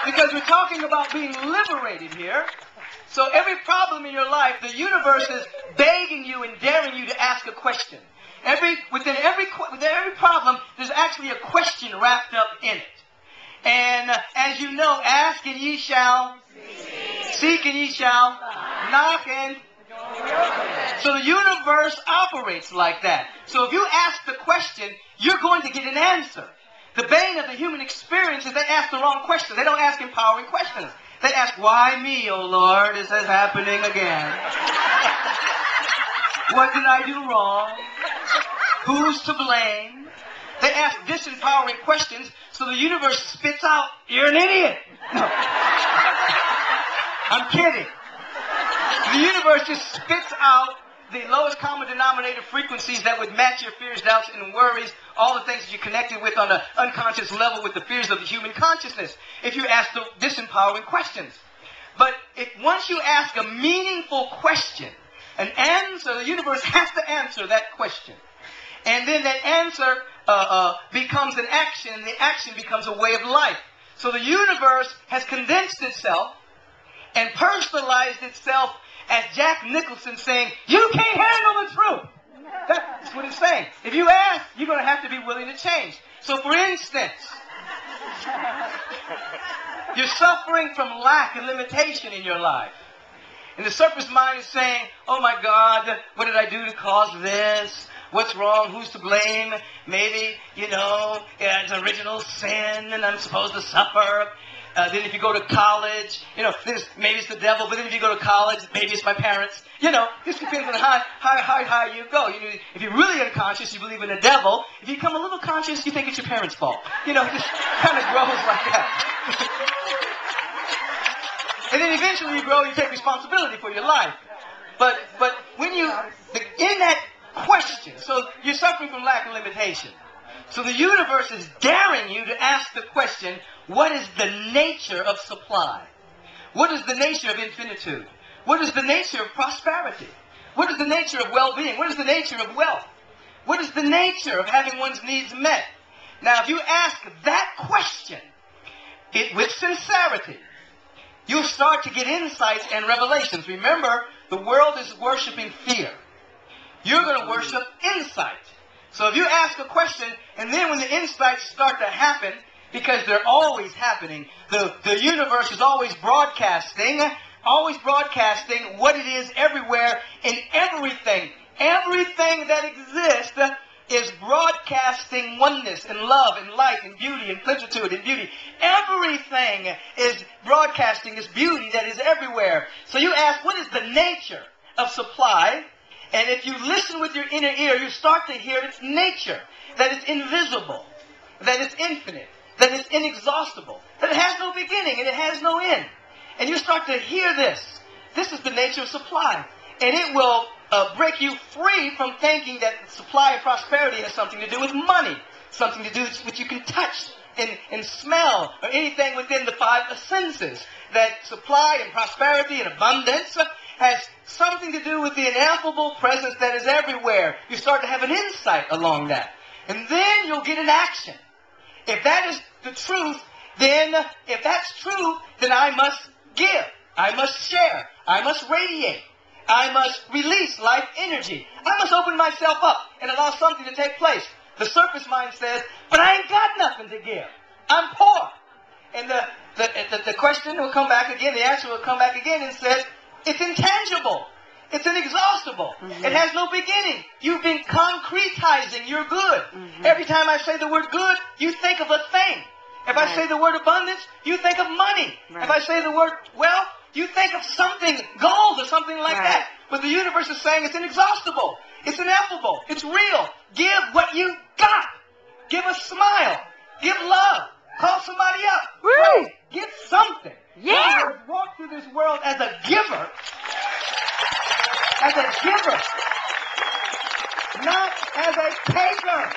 Because we're talking about being liberated here. So every problem in your life, the universe is begging you and daring you to ask a question. Within every problem, there's actually a question wrapped up in it. And as you know, ask and ye shall, seek and ye shall, knock and... So the universe operates like that. So if you ask the question, you're going to get an answer. The bane of the human experience is they ask the wrong question. They don't ask empowering questions. They ask, why me, oh Lord? Is this happening again? What did I do wrong? Who's to blame? They ask disempowering questions, so the universe spits out, you're an idiot. No. I'm kidding. The universe just spits out the lowest common denominator frequencies that would match your fears, doubts, and worries, all the things that you're connected with on an unconscious level with the fears of the human consciousness, if you ask the disempowering questions. But once you ask a meaningful question, an answer, the universe has to answer that question. And then that answer becomes an action, and the action becomes a way of life. So the universe has condensed itself and personalized itself as Jack Nicholson saying, you can't handle the truth. That's what it's saying. If you ask, you're going to have to be willing to change. So for instance, you're suffering from lack and limitation in your life. And the surface mind is saying, oh my God, what did I do to cause this? What's wrong? Who's to blame? Maybe, it's original sin and I'm supposed to suffer. Then if you go to college, maybe it's the devil, but then if you go to college, maybe it's my parents. This depends on how high you go. If you're really unconscious, you believe in the devil. If you become a little conscious, you think it's your parents' fault. It just kind of grows like that. And then eventually you grow, you take responsibility for your life. But when in that question, so you're suffering from lack and limitation. So the universe is daring you to ask the question, what is the nature of supply? What is the nature of infinitude? What is the nature of prosperity? What is the nature of well-being? What is the nature of wealth? What is the nature of having one's needs met? Now, if you ask that question with sincerity, you'll start to get insights and revelations. Remember, the world is worshiping fear. You're going to worship insight. So if you ask a question, and then when the insights start to happen, because they're always happening, the universe is always broadcasting what it is everywhere in everything. Everything that exists is broadcasting oneness and love and light and beauty and plenitude and beauty. Everything is broadcasting this beauty that is everywhere. So you ask, what is the nature of supply? And if you listen with your inner ear, you start to hear its nature, that it's invisible, that it's infinite, that it's inexhaustible, that it has no beginning and it has no end. And you start to hear this. This is the nature of supply. And it will break you free from thinking that supply and prosperity has something to do with money, something to do with what you can touch and smell, or anything within the five senses. That supply and prosperity and abundance has something to do with the ineffable presence that is everywhere. You start to have an insight along that. And then you'll get an action. If that is the truth, then if that's true, then I must give. I must share. I must radiate. I must release life energy. I must open myself up and allow something to take place. The surface mind says, but I ain't got nothing to give. I'm poor. And the question will come back again, the answer will come back again and says, it's intangible. It's inexhaustible. Mm-hmm. It has no beginning. You've been concretizing your good. Mm-hmm. Every time I say the word good, you think of a thing. If I say the word abundance, you think of money. Right. If I say the word wealth, you think of something, gold or something like that. But the universe is saying it's inexhaustible. It's ineffable. It's real. Give what you got. Give a smile. Give love. Call somebody up. Pray. Give something. Yeah. Walk through this world as a giver. As a giver. Not as a taker.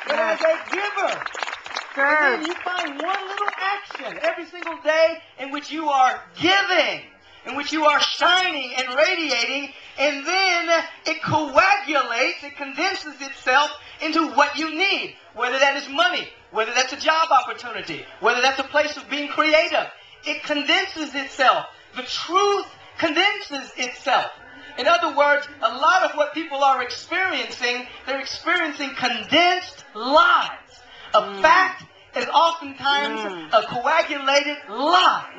But as a giver. Sure. And then you find one little action every single day in which you are giving, in which you are shining and radiating, and then it coagulates, it condenses itself into what you need, whether that is money, whether that's a job opportunity, whether that's a place of being creative. it condenses itself. The truth condenses itself. In other words, a lot of what people are experiencing, they're experiencing condensed lies. A fact is oftentimes a coagulated lie.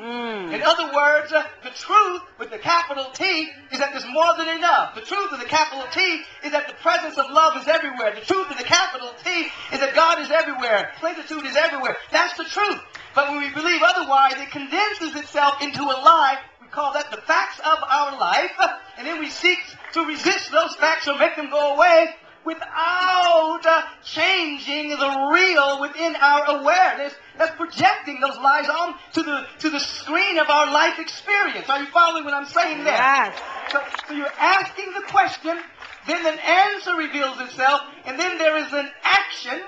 In other words, the truth with the capital T is that there's more than enough. The truth with the capital T is that the presence of love is everywhere. The truth with the capital T is that God is everywhere. Plenitude is everywhere. That's the truth. But when we believe otherwise, it condenses itself into a lie. We call that the facts of our life. And then we seek to resist those facts or make them go away without changing the real within our awareness. That's projecting those lies on to the screen of our life experience. Are you following what I'm saying there? Yes. So you're asking the question, then an answer reveals itself, and then there is an action,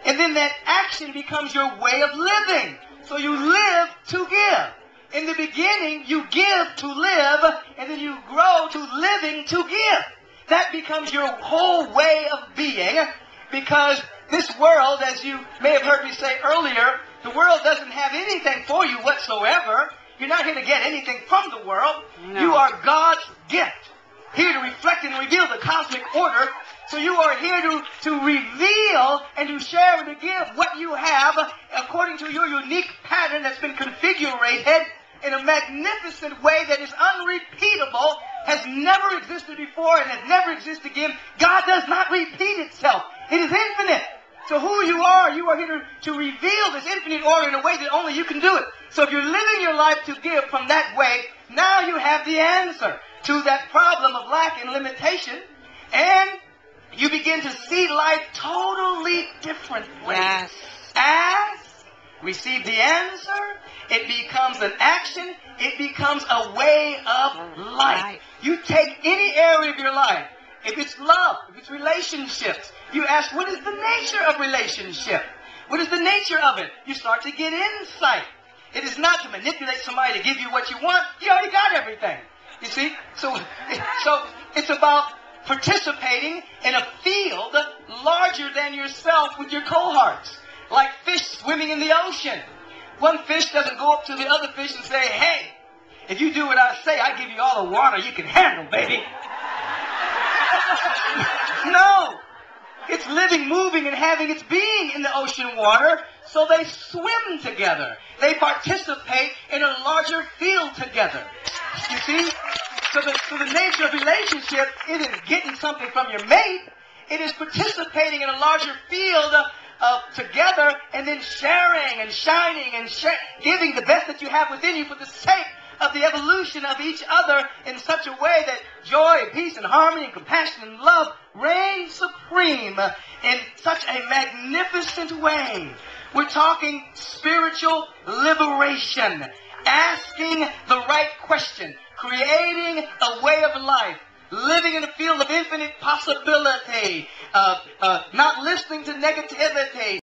and then that action becomes your way of living. So you live to give. In the beginning, you give to live, and then you grow to living to give. That becomes your whole way of being, because this world, as you may have heard me say earlier, the world doesn't have anything for you whatsoever. You're not here to get anything from the world. No. You are God's gift, here to reflect and reveal the cosmic order. So you are here to reveal and to share and to give what you have according to your unique pattern that's been configurated in a magnificent way that is unrepeatable, has never existed before and has never existed again. God does not repeat itself. It is infinite. So who you are here to reveal this infinite order in a way that only you can do it. So if you're living your life to give from that way, now you have the answer to that problem of lack and limitation, and you begin to see life totally differently. Yes. As receive the answer, it becomes an action, it becomes a way of life. You take any area of your life, if it's love, if it's relationships, you ask, what is the nature of relationship? What is the nature of it? You start to get insight. It is not to manipulate somebody to give you what you want. You already got everything. You see? So it's about participating in a field larger than yourself with your cohorts. Like fish swimming in the ocean. One fish doesn't go up to the other fish and say, hey, if you do what I say, I give you all the water you can handle, baby. No. It's living, moving, and having its being in the ocean water, so they swim together. They participate in a larger field together. You see? So the nature of relationship isn't getting something from your mate. It is participating in a larger field together, and then sharing and shining and giving the best that you have within you for the sake of the evolution of each other in such a way that joy, peace, and harmony, and compassion, and love reign supreme in such a magnificent way. We're talking spiritual liberation, asking the right question, creating a way of life, living in a field of infinite possibility, not listening to negativity,